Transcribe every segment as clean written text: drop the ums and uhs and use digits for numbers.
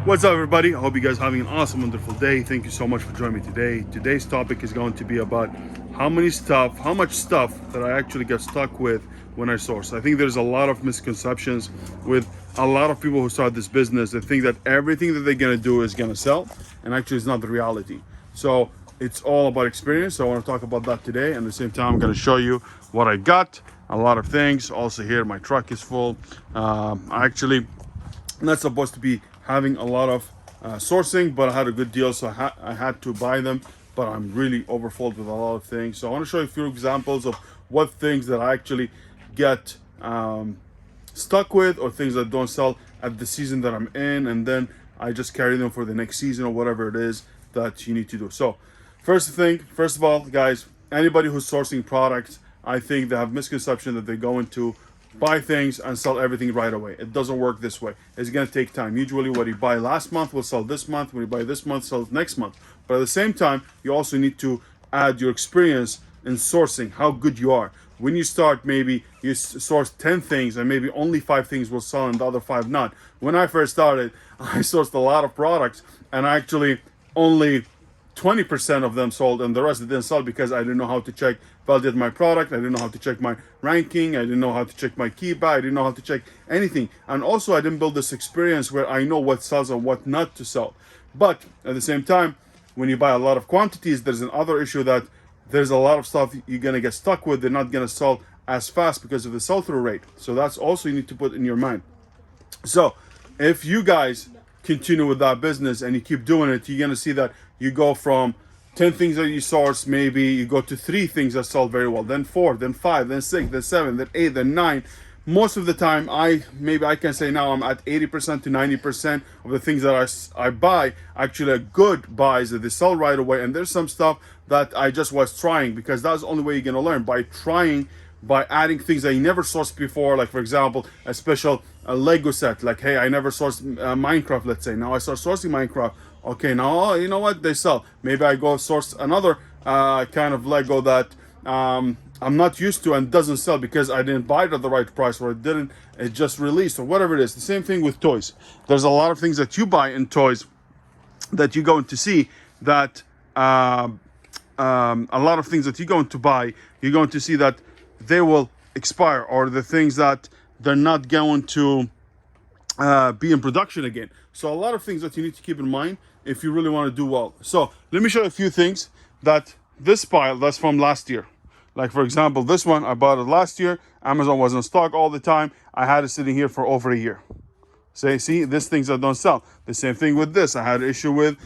What's up, everybody? I hope you guys are having an awesome, wonderful day. Thank you so much for joining me today. Today's topic is going to be about how much stuff that I actually get stuck with when I source. I think there's a lot of misconceptions with a lot of people who start this business. They think that everything that they're gonna do is gonna sell, and actually it's not the reality. So it's all about experience. So I want to talk about that today. And at the same time, I'm gonna show you what I got, a lot of things. Also here, my truck is full. Actually, not supposed to be having a lot of sourcing, but I had a good deal, so I had to buy them. But I'm really overfilled with a lot of things. So I want to show you a few examples of what things that I actually get stuck with, or things that don't sell at the season that I'm in, and then I just carry them for the next season or whatever it is that you need to do. So first of all, guys, anybody who's sourcing products, I think they have misconception that they're going to buy things and sell everything right away. It doesn't work this way. It's going to take time. Usually what you buy last month will sell this month. When you buy this month, sells next month. But at the same time, you also need to add your experience in sourcing, how good you are. When you start, maybe you source 10 things and maybe only 5 things will sell and the other 5 not. When I first started, I sourced a lot of products and actually only 20% of them sold, and the rest didn't sell because I didn't know how to validate my product. I didn't know how to check my ranking. I didn't know how to check my key buy. I didn't know how to check anything. And also I didn't build this experience where I know what sells and what not to sell. But at the same time, when you buy a lot of quantities, there's another issue that there's a lot of stuff you're gonna get stuck with. They're not gonna sell as fast because of the sell-through rate. So that's also you need to put in your mind. So if you guys continue with that business and you keep doing it, you're gonna see that you go from 10 things that you source, maybe you go to 3 things that sell very well, then 4, then 5, then 6, then 7, then 8, then 9. Most of the time, I can say now I'm at 80% to 90% of the things that I buy actually are good buys that they sell right away. And there's some stuff that I just was trying, because that's the only way you're gonna learn, by trying, by adding things that you never sourced before. Like for example, a Lego set. Like, hey, I never sourced Minecraft, let's say. Now I start sourcing Minecraft. Okay, now, you know what, they sell. Maybe I go source another kind of Lego that I'm not used to and doesn't sell because I didn't buy it at the right price, or it just released, or whatever it is. The same thing with toys. There's a lot of things that you buy in toys that you're going to see that a lot of things that you're going to buy, you're going to see that they will expire, or the things that they're not going to be in production again. So a lot of things that you need to keep in mind if you really want to do well. So let me show you a few things that this pile that's from last year. Like for example, this one, I bought it last year. Amazon was in stock all the time. I had it sitting here for over a year. So see, these things that don't sell. The same thing with this. I had an issue with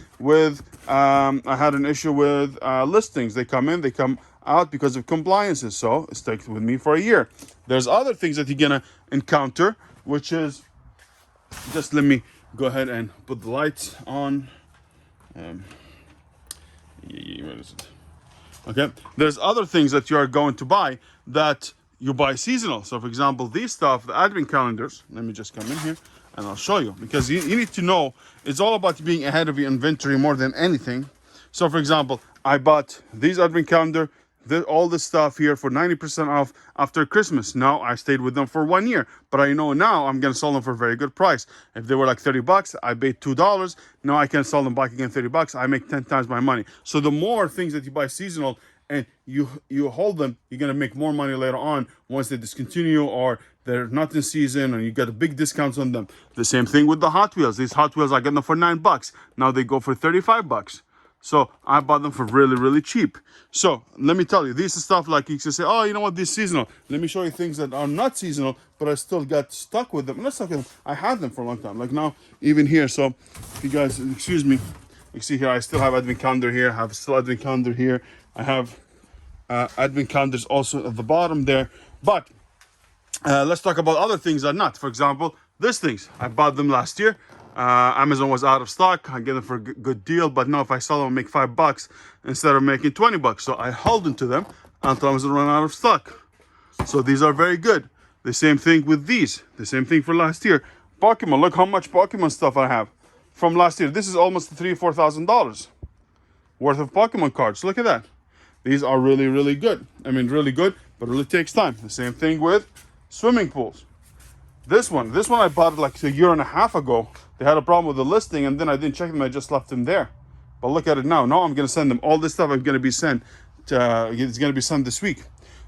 listings. They come in, they come out because of compliances. So it stuck with me for a year. There's other things that you're gonna encounter, which is, just let me go ahead and put the lights on. Where is it? Okay, there's other things that you are going to buy that you buy seasonal. So for example, these stuff, the advent calendars, let me just come in here and I'll show you, because you need to know, it's all about being ahead of your inventory more than anything. So for example, I bought these advent calendar, all this stuff here for 90% off after Christmas. Now I stayed with them for 1 year, but I know now I'm gonna sell them for a very good price. If they were like $30, I paid $2. Now I can sell them back again $30. I make 10 times my money. So the more things that you buy seasonal and you hold them, you're gonna make more money later on once they discontinue or they're not in season and you get a big discounts on them. The same thing with the Hot Wheels. These Hot Wheels, I got them for $9. Now they go for $35. So I bought them for really, really cheap. So let me tell you, this is stuff like you can say, oh, you know what, this is seasonal. Let me show you things that are not seasonal, but I still got stuck with them. I'm not stuck with them. I had them for a long time. Like now, even here. So if you guys, excuse me, you see here, I still have advent calendar here. I have still advent calendar here. I have advent calendars also at the bottom there. But let's talk about other things that are not. For example, these things. I bought them last year. Amazon was out of stock. I get them for a good deal, but now if I sell them, I make $5 instead of making $20. So I hold into them until Amazon run out of stock. So these are very good. The same thing with these. The same thing for last year. Pokemon. Look how much Pokemon stuff I have from last year. This is almost $3,000-4,000 worth of Pokemon cards. Look at that. These are really, really good. I mean, really good, but it really takes time. The same thing with swimming pools. This one I bought it like a year and a half ago they had a problem with the listing, and then I didn't check them. I just left them there. But look at it now. Now I'm going to send them all this stuff. I'm going to be sent. It's going to be sent this week.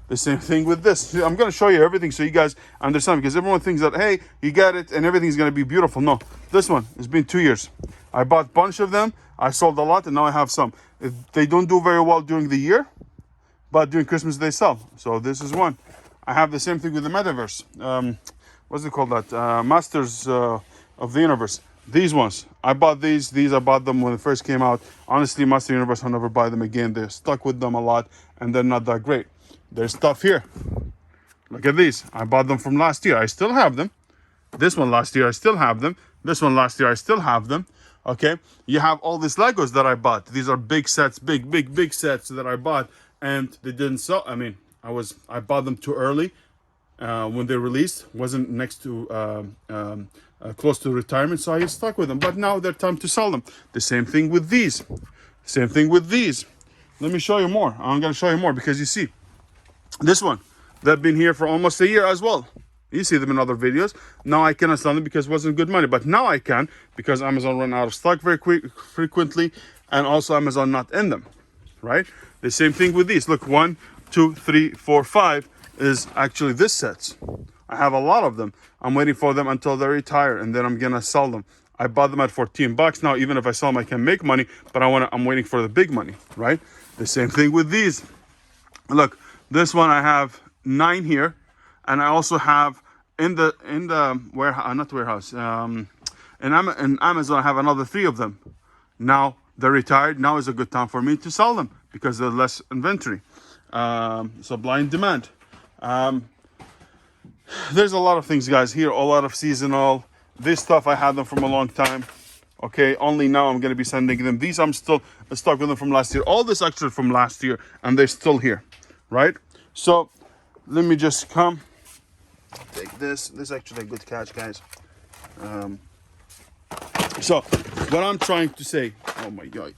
The same thing with this. I'm going to show you everything so you guys understand, because everyone thinks that, hey, you get it and everything's going to be beautiful. No, this one, it's been 2 years. I bought a bunch of them. I sold a lot, and now I have some. They don't do very well during the year, but during Christmas they sell. So this is one. I have the same thing with the metaverse. What's it called that? Masters of the Universe. These ones. I bought these. I bought them when it first came out. Honestly, Master Universe, I'll never buy them again. They're stuck with them a lot, and they're not that great. There's stuff here. Look at these. I bought them from last year. I still have them. This one last year, I still have them. This one last year, I still have them. Okay. You have all these Legos that I bought. These are big sets, big sets that I bought, and they didn't sell. I mean, I bought them too early when they released. Wasn't next to close to retirement, so I get stuck with them. But now they're time to sell them. The same thing with these. Same thing with these. Let me show you more. I'm going to show you more, because you see, this one, they've been here for almost a year as well. You see them in other videos. Now I cannot sell them because it wasn't good money, but now I can, because Amazon run out of stock very frequently, and also Amazon not in them, right? The same thing with these. Look, 1, 2, 3, 4, 5 is actually this sets. I have a lot of them. I'm waiting for them until they retire, and then I'm gonna sell them. I bought them at 14 bucks. Now, even if I sell them, I can make money, but I'm waiting for the big money, right? The same thing with these. Look, this one I have 9 here, and I also have in the warehouse, not warehouse, in Amazon I have another 3 of them. Now they're retired. Now is a good time for me to sell them because there's less inventory. Supply and demand. There's a lot of things, guys, here, a lot of seasonal. This stuff, I had them from a long time. Okay, only now I'm going to be sending them. These I'm still stuck with them from last year. All this actually from last year, and they're still here, right? So let me just come take this. This is actually a good catch, guys. So what I'm trying to say, oh my God.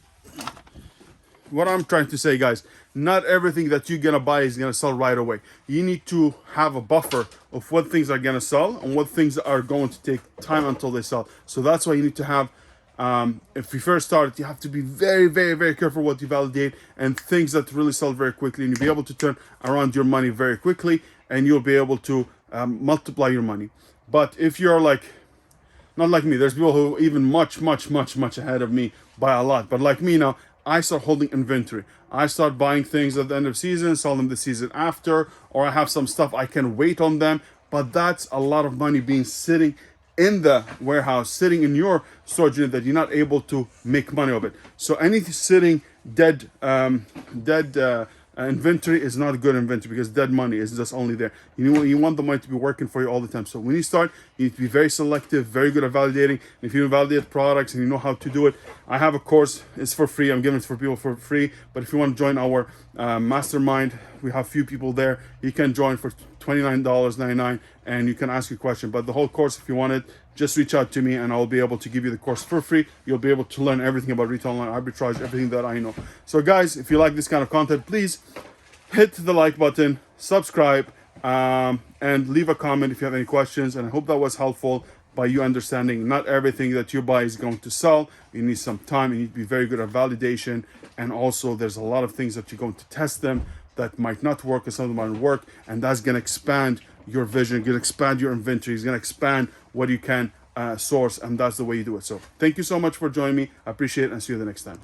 What I'm trying to say, guys, not everything that you're gonna buy is gonna sell right away. You need to have a buffer of what things are gonna sell and what things are going to take time until they sell. So that's why you need to have, if you first start, you have to be very careful what you validate, and things that really sell very quickly, and you'll be able to turn around your money very quickly, and you'll be able to multiply your money. But if you're like, not like me, there's people who even much ahead of me by a lot, but like me now, I start holding inventory. I start buying things at the end of season, sell them the season after, or I have some stuff I can wait on them. But that's a lot of money being sitting in the warehouse, sitting in your storage unit that you're not able to make money of it. So anything sitting dead inventory is not good inventory, because dead money is just only there. You want the money to be working for you all the time. So when you start, you need to be very selective, very good at validating. And if you validate products and you know how to do it, I have a course. It's for free. I'm giving it for people for free. But if you want to join our mastermind, we have few people there. You can join for $29.99, and you can ask your question. But the whole course, if you want it, just reach out to me and I'll be able to give you the course for free. You'll be able to learn everything about retail online arbitrage, everything that I know. So guys, if you like this kind of content, please hit the like button, subscribe, and leave a comment if you have any questions. And I hope that was helpful by you understanding not everything that you buy is going to sell. You need some time. You need to be very good at validation. And also there's a lot of things that you're going to test them that might not work, and some of them might work. And that's going to expand your vision, going to expand your inventory, it's going to expand what you can source, and that's the way you do it. So thank you so much for joining me. I appreciate it, and see you the next time.